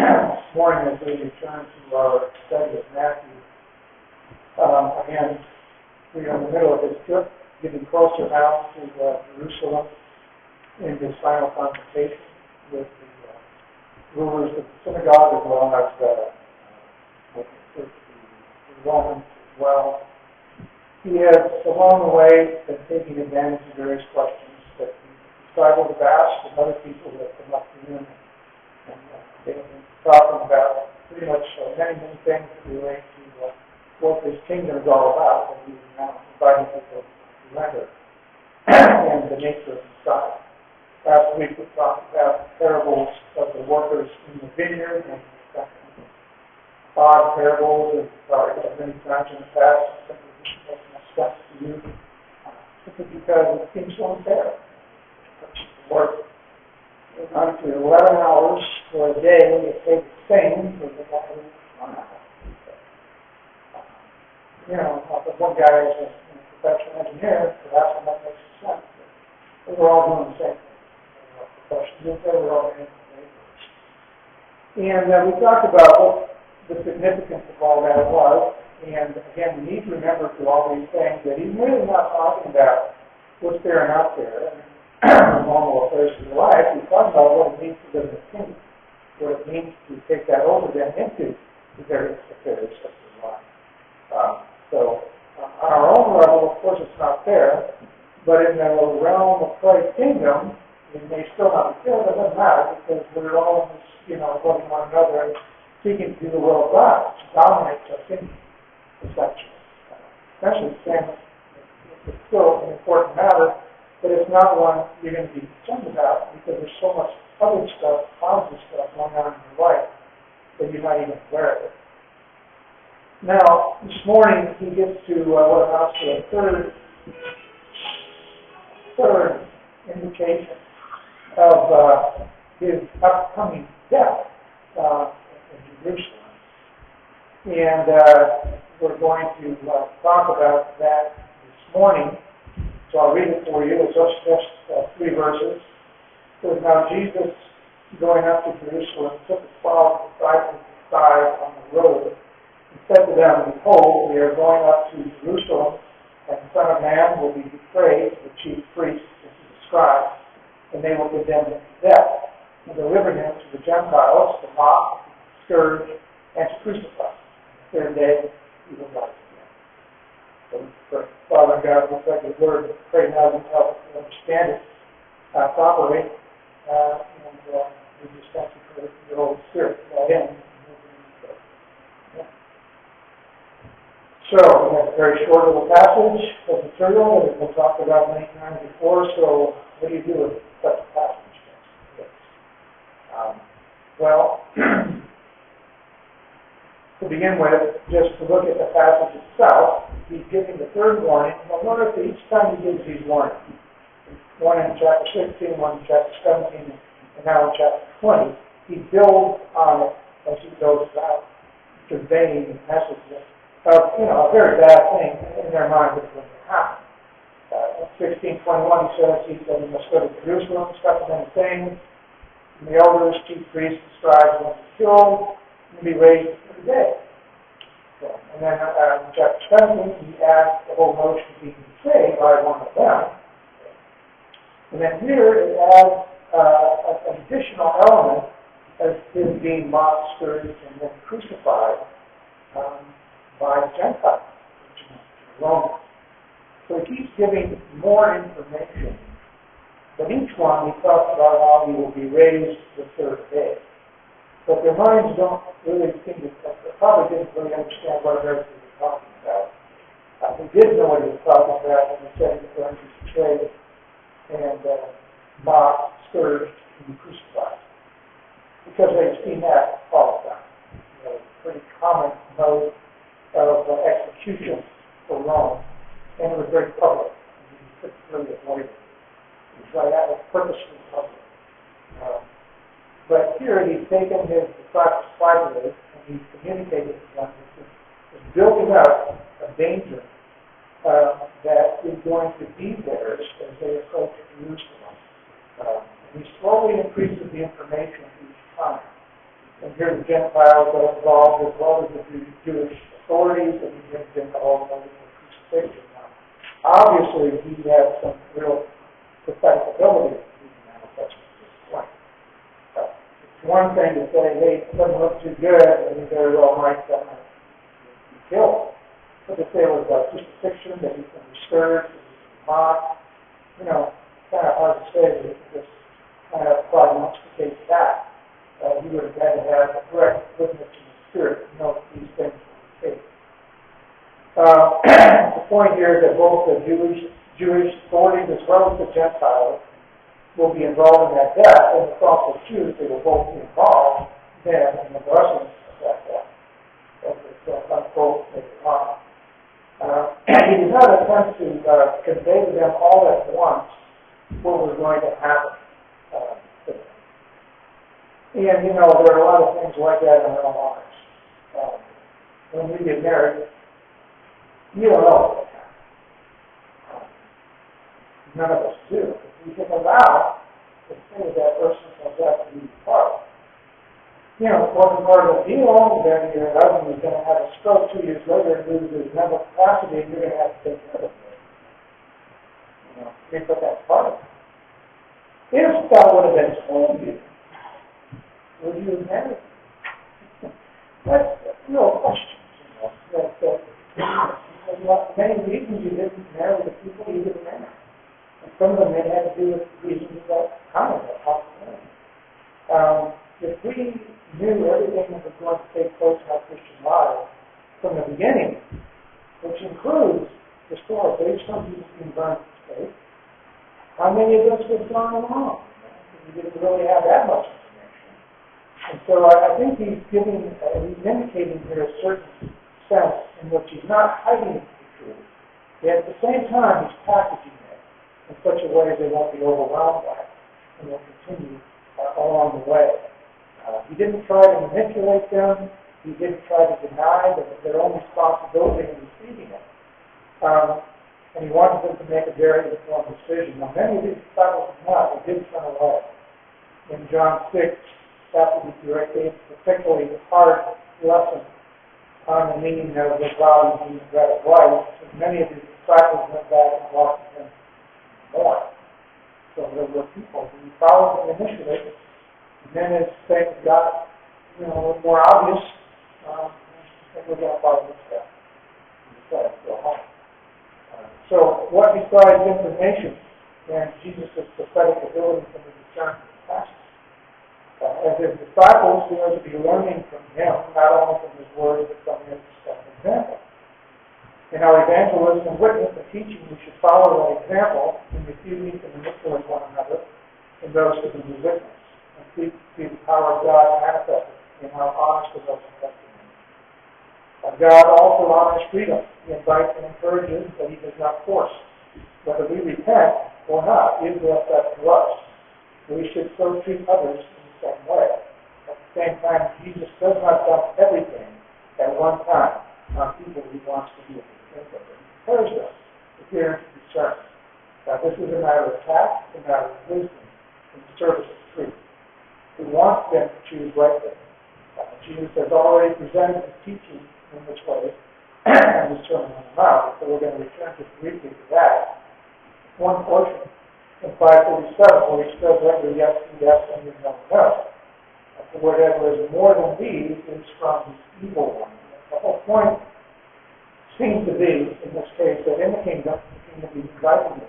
this morning as we return to our study of Matthew. Again, we are in the middle of this trip, getting closer now to Jerusalem in this final confrontation with the rulers of the synagogue as well as the Romans as well. He has, along the way, been taking advantage of various questions that the disciples have asked and other people that have come up to him. And they've been talking about pretty much many things that relate to what this kingdom is all about, and he's now inviting people to render and the nature of Messiah. Last week we talked about parables of the workers in the vineyard and odd parables, and talked about many times in the past, simply just makes no sense to you, simply because it seems so unfair. Work on for 11 hours for a day, you pay the same for the guy who's 1 hour. If one guy is a professional engineer, perhaps that makes sense. But we're all doing the same thing. Professionals, we're all doing the same. And we talked about what the significance of all that was. And again, we need to remember through all these things that he's really not talking about what's there and out there. Normal affairs of your life. He's talking about what it means to live in the kingdom, what it means to take that over then into the various affairs of your life. So, on our own level, of course, it's not fair, but in the realm of Christ's kingdom, it may still not be fair, but it doesn't matter because we're all in this, loving one another and seeking to do the will of God, which dominates our kingdom, essentially. Especially family. It's still an important matter. But it's not one you're going to be concerned about because there's so much other stuff, positive stuff going on in your life that you're not even aware of it. Now, this morning he gets to what amounts to a third indication of his upcoming death in Jerusalem. And we're going to talk about that this morning. So I'll read it for you. It's just 3 verses. It says, "Now Jesus, going up to Jerusalem, took the 12 disciples aside on the road and said to them, Behold, we are going up to Jerusalem, and the Son of Man will be betrayed to the chief priests and to the scribes, and they will condemn him to death, and deliver him to the Gentiles to mock, scourge, and to crucify. The 3rd day he will rise. Father God, we thank your word, pray now you help us to understand it properly, and we just thank you for your Holy Spirit. Amen. So, we have a very short little passage of material that we've talked about many times before, so what do you do with such a passage? To begin with, just to look at the passage itself, he's giving the 3rd warning. Now notice that each time he gives these warnings, one in chapter 16, one in chapter 17, and now in chapter 20, he builds on it as he goes about conveying the message of, a very bad thing in their mind that's going to happen. In 16:21, he said, we must go to Jerusalem, expect many things, and the elders, chief priests, and scribes will be killed, and be raised for the day. And then in chapter 17, he adds the whole notion of being betrayed by one of them. And then here it adds an additional element as him being mocked, scourged, and then crucified by the Gentiles, which is the Romans. So he keeps giving more information. But each one he talks about how he will be raised the 3rd day. But their minds don't really seem to, they probably didn't really understand what it is he was talking about. They did know what he was talking about when he said he was going to be betrayed and mocked, scourged, and be crucified. Because they've seen that all the time. Pretty common mode of execution for Rome. And it was very public. You couldn't really avoid it. It was right out of purposely public. But here he's taken his disciples privately and he's communicated to them this building up a danger that is going to be theirs as they approach Jerusalem. And he slowly increases the information each time. And here the Gentiles are involved as well as the Jewish authorities, and he brings in the whole notion of crucifixion. Now, obviously, he had some real prophetic ability in manifesting this point. It's one thing to say, hey, it doesn't look too good, and you very well might be killed. But to say it was a crucifixion, that he can be stirred, that he can mock, kind of hard to say that he could just kind of prognosticate that. He would have had to have a direct witness in the Spirit to know that these things were the case. The point here is that both the Jewish authorities as well as the Gentiles will be involved in that death, and across the Jews, they will both be involved then in the blessings of that death. As it's unquote later on. He did not attempt to convey to them all at once what was going to happen to them. And, there are a lot of things like that in our lives. When we get married, you don't know what's happening. None of us do. If we take a vow to say that person comes out to be part. It wasn't part of the deal, then your husband is going to have a stroke 2 years later and lose his mental capacity, and you're going to have to take care of it. But that's part of it. If that would have been told you, would you have married? That's a real question. Many reasons you didn't marry the people you didn't marry. And some of them may have to do with reasons about common or possibility. If we knew everything that was going to take place in our Christian lives from the beginning, which includes the story based on Jesus being burned at the stake, how many of us would have gone along? We didn't really have that much information. And so I think he's indicating here a certain sense in which he's not hiding the truth, yet at the same time he's packaging it in such a way they won't be overwhelmed by it and will continue along the way. He didn't try to manipulate them. He didn't try to deny their own responsibility in receiving it. And he wanted them to make a very informed decision. Now, many of these disciples did not. They did turn away. In John 6, chapter 8, it's particularly hard lesson on the meaning of the body being bread of life. And many of these disciples went back and walked with him more. So there were people who followed him initially. And then as things got, a little more obvious, we're going to follow this step. We decided to go home. So what besides information and Jesus' prophetic ability from the discern of the passage? As his disciples, we are to be learning from him, not only from his words, but from his example. In our evangelism and witness and teaching, we should follow that example in refusing to manipulate one another and those to be witness. And see the power of God manifested in how honest with us and testimony. God also honors freedom. He invites and encourages, but he does not force. Whether we repent or not is left up to us. We should so treat others in the same way. At the same time, Jesus does not dump everything at one time on people he wants to be at the center of. He encourages us to fear and to discern. This is a matter of tact, a matter of wisdom, in the service of truth. He wants them to choose rightly. Jesus has already presented his teaching in this way and his Sermon on the Mount, so we're going to return just briefly to that. One portion in 537 where he says, let your yes be yes and your no no. Whatever is more than these is from the evil one. The whole point seems to be, in this case, that in the kingdom is inviting you.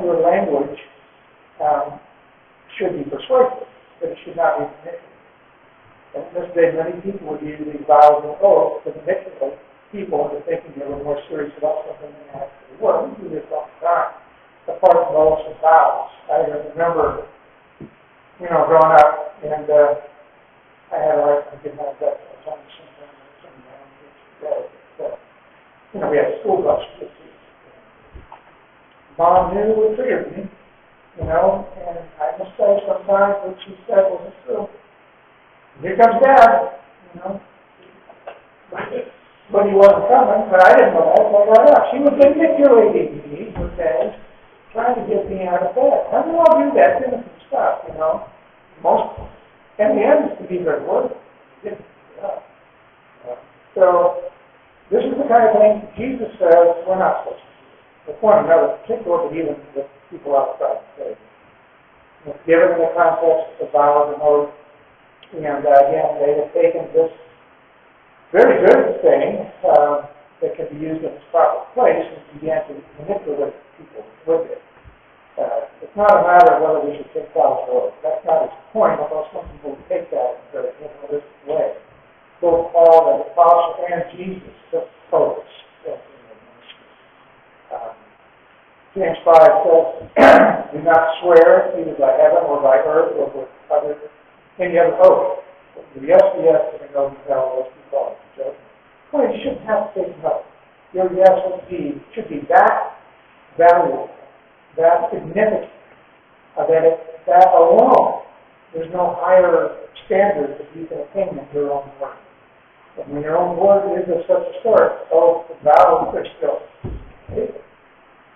Your language should be persuasive, but it should not be manipulative. And in this day, many people would use these vows and oaths to manipulate people into thinking they were more serious about something than they actually were. We do this all the time. Apart from oaths and vows. I remember, growing up, and I had a right to get my debt for we had a school bus. Mom knew what triggered me. And I must say sometimes what she said wasn't true. Here comes Dad, But he wasn't coming, but I didn't know that, so I got up. She was manipulating me, okay, trying to get me out of bed. I mean, I'll do that, innocent stuff, most And the end can be very worthy. So, this is the kind of thing Jesus says we're not supposed to do. With one another, particularly even with people outside the faith. Given the context of vows and oaths, and again, they have taken this very good thing that can be used in its proper place and began to manipulate people with it. It's not a matter of whether we should take vows or oaths. That's not his point, although some people take that in a very animalistic way. Both Paul and the Apostle and Jesus took oaths in their ministry. James 5 says, do not swear either by heaven or by earth or with any other oath. Your yes be yes and your no be no, lest you fall into judgment. Well, you shouldn't have to take an oath. Your yes should be that valuable, that significant, that alone. There's no higher standard that you can attain than your own word. And when your own word is of such a sort, oh, the vows are still taken.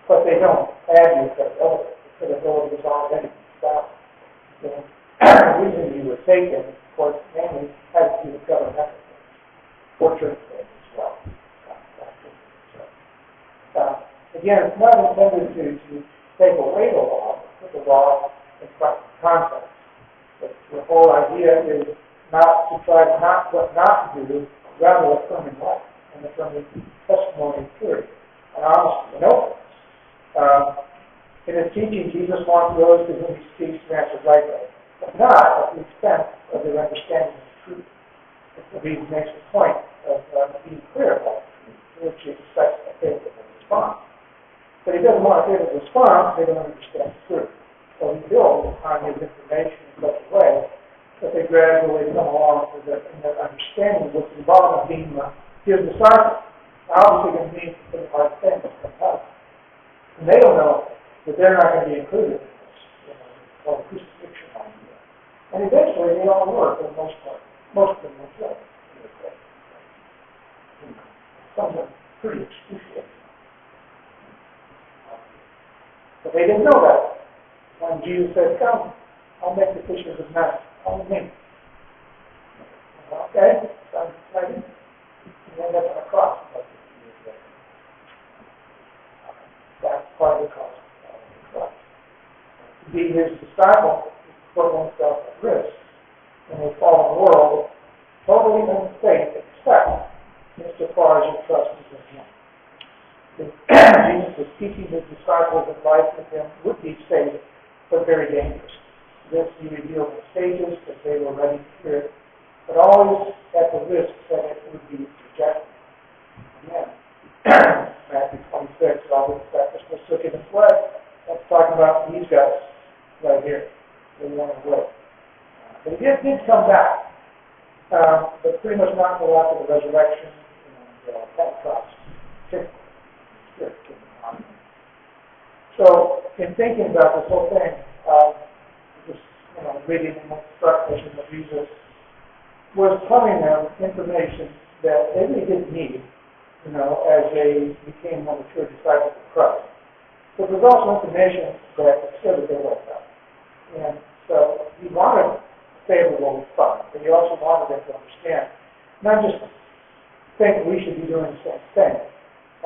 But they don't add you to the credibility is already established. The reason you were taken, of course, mainly has to do with governmental things, or church things as well. Again, it's not intended to take away the law, but put the law in proper context. But the whole idea is not to try what not to do, rather affirming life and affirming testimony and purity and honesty and openness. In his teaching, Jesus wants those to whom he speaks to answer rightly, but not at the expense of their understanding of the truth. He makes the point of being clear about the truth, which he expects a favorable response. But he doesn't want a favorable response, they don't understand the truth. So he builds upon his information in such a way that they gradually come along in their understanding of what's involved in being his disciple. Obviously going to mean some hard things from us. And they don't know that they're not going to be included in this, called crucifixion idea. And eventually they all were, for the most part. Most of them were killed. Some of them pretty excruciating. But they didn't know that. When Jesus said, come, I'll make the fishers of men. Follow me. Okay, sounds exciting. You end up on a cross. That's part of the cost of Christ. To be his disciple is to put oneself at risk in a fallen world, totally unsafe, except insofar as your trust is in him. If Jesus was teaching his disciples that life with him would be safe, but very dangerous. This he revealed in stages that they were ready to hear it, but always at the risk that it would be rejected. Again, Matthew 26, all the disciples took it and fled. That's talking about these guys right here. They went away. But he did come back, but pretty much not until after the resurrection and Pentecost. So, in thinking about this whole thing, just reading the instruction of Jesus was telling them information that they really didn't need, as they became more mature disciples of Christ. But there's also information that extended their way up. And so he wanted a favorable response, but he also wanted them to understand, not just think we should be doing the same thing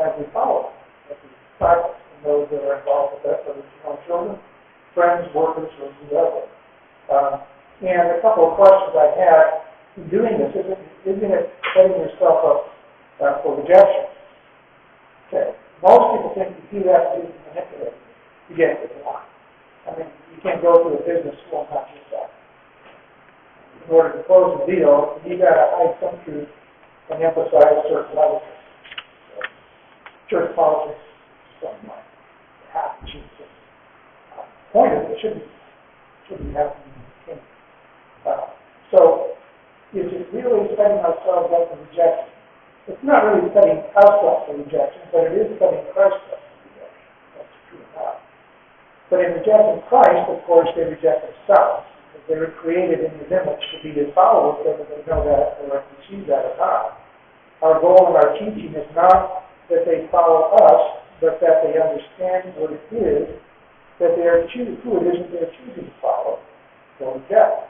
as we follow, as we disciples, and those that are involved with us, whether it's children, friends, workers, or whoever. And a couple of questions I had in doing this, isn't it setting yourself up for rejection? Okay. Most people think you do that to manipulate to get what you want. I mean, you can't go through a business school and not do that. In order to close the deal, you got to hide some truth and emphasize certain levels. So, church politics, something like half the truth. Point is, it shouldn't happen in the kingdom. So, is it really setting ourselves up for rejection? It's not really setting us up for rejection, but it is setting Christ up for rejection. That's true enough. But in rejecting Christ, of course, they reject themselves. Because they were created in his image to be his followers, whether they know that or receive that or not. Our goal in our teaching is not that they follow us, but that they understand what it is that they are choosing, who it is that they're choosing to follow or reject.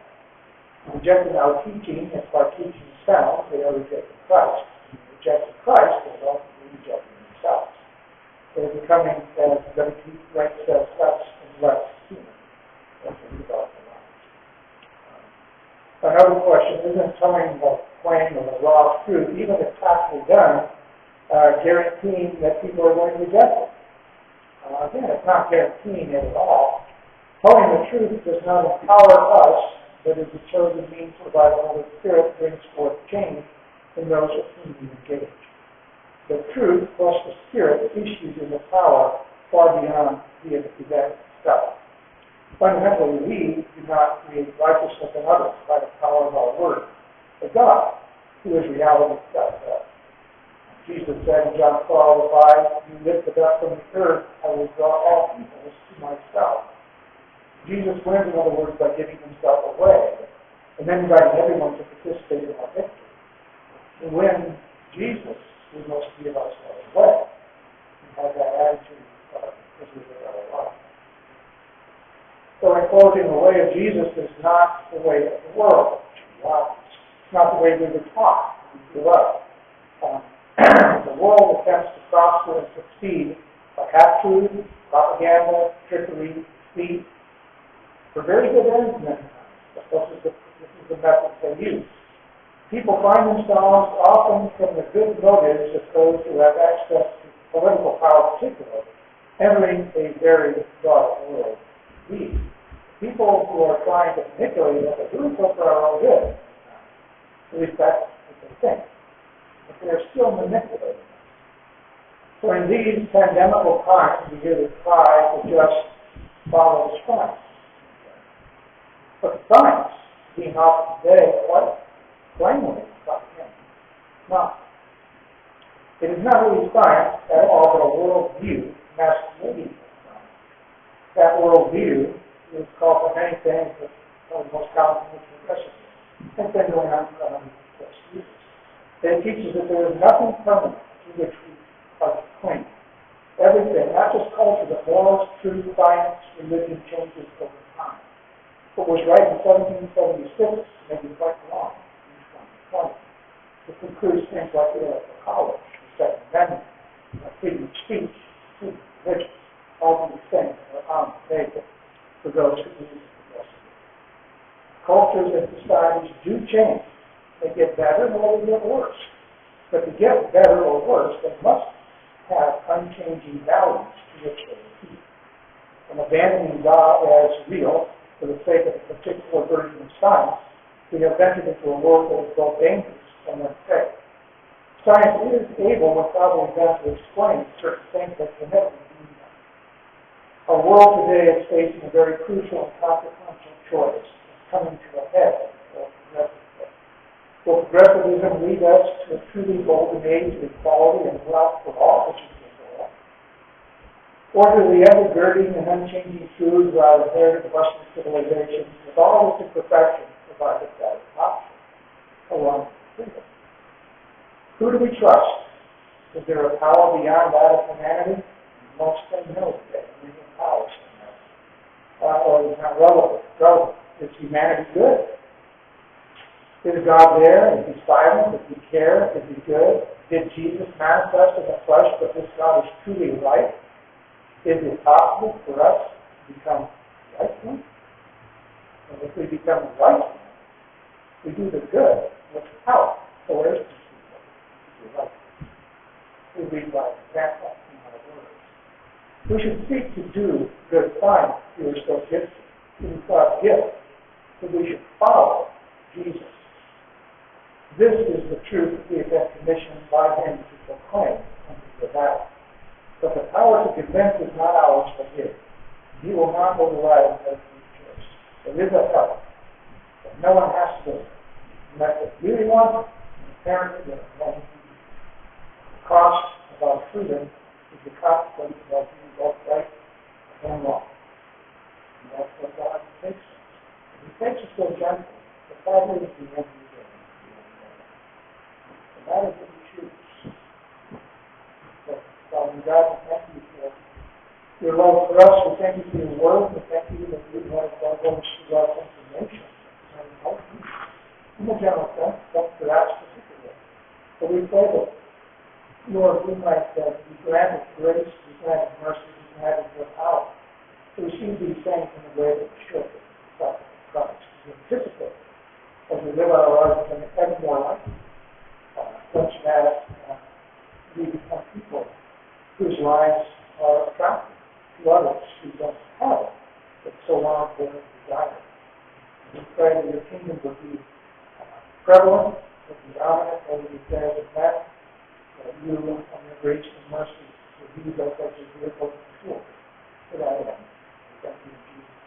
Rejecting our teaching, if our teaching is sound, they are rejecting Christ. Rejecting Christ, they are ultimately rejecting themselves. They're becoming, as W.T. Wright says, less and less human as they develop their lives. Another question, isn't telling the plain or the raw truth, even if tactfully done, guaranteeing that people are going to reject it? Again, it's not guaranteeing it at all. Telling the truth does not empower us, but is a chosen means whereby the Holy Spirit brings forth change in those with whom we engage. The truth plus the Spirit issues in the power far beyond the event itself. Fundamentally, we do not create righteousness in others by the power of our word, but God, who is reality itself. Jesus said in John 12:5, "You lift the dust from the earth, I will draw all peoples to myself." Jesus wins, in other words, by giving himself away, and then inviting everyone to participate in our victory. And when Jesus, we must give ourselves away and have that attitude as we live our life. So in closing, the way of Jesus is not the way of the world. It's not the way we were taught when we grew up. The world attempts to prosper and succeed by half-truth, propaganda, trickery, deceit, for very good ends many times. But this is the method they use. People find themselves often from the good motives of those who have access to political power particularly, entering a very dark world. These people who are trying to manipulate us are doing so for our own good. At least that's what they think. But they're still manipulating us. So in these pandemical times, we hear the cry to just follow the science. But the science being offered today, what? Plainly, no. It is not really science at all, but a worldview masquerading as science. That worldview is called for many things, but one of the most common things is progressivism. It's been going on for 100 years. It teaches that there is nothing permanent to which we are to cling. Everything, not just culture, but laws, truth, science, religion changes over time. What was right in 1776 may be quite wrong in 2020. It includes things like the Electoral College, the Second Amendment, freedom of speech, freedom of religion. All these things are on the table for those who believe in progressivism. Cultures and societies do change. They get better or they get worse. But to get better or worse, they must have unchanging values to which they repeat. From abandoning God as real for the sake of a particular version of science, we have ventured into a world that is both dangerous and unsafe. Science is able, when probably done, to explain certain things that can never be done. Our world today is facing a very crucial and consequential choice. It's coming to a head for progressivism. Will progressivism lead us to a truly golden age of equality and wealth for all, which is the goal? Or do the ever-girding and unchanging truths of our inherited Western civilization, with all its imperfections, provide a better option along with freedom? Who do we trust? Is there a power beyond that of humanity? Most say no today. We have powers in that. Or is not relevant. Is humanity good? Is God there? Is he silent? Does he care? Is he good? Did Jesus manifest in the flesh, but this God is truly right? Is it possible for us to become right ones? And if we become right ones, we do the good with power. So where's the people? Right. We read by example in our words. We should seek to do good science who are so gifted, who God's gift, that we should follow Jesus. This is the truth that we have been commissioned by him to proclaim and to live out. But the power to convince is not ours but his. He will not override every choice. There is a help, but no one has to do it. Unless they really want it, and apparently they don't. The cost of our freedom is the consequence of our being both right and wrong. And that's what God takes us. And he takes us so gently, but that is the end of the day. And that is what we choose. So, Father God, we thank you for your love for us. We thank you for your word. We thank you that you have done those through our information. And help you. general sense, but for that specific way. So we pray that, Lord, we might be granted grace, be granted mercy, be granted your power to receive these things in the way that we should, like Christ. We anticipate as we live our lives in ever more life, such as we become people whose lives are attractive to others who don't have it, but so long been desired. We pray that your kingdom would be prevalent, would be dominant over the affairs of men, that you and your grace and mercy would use us as your vehicles and tools for that end. Thank you, Jesus.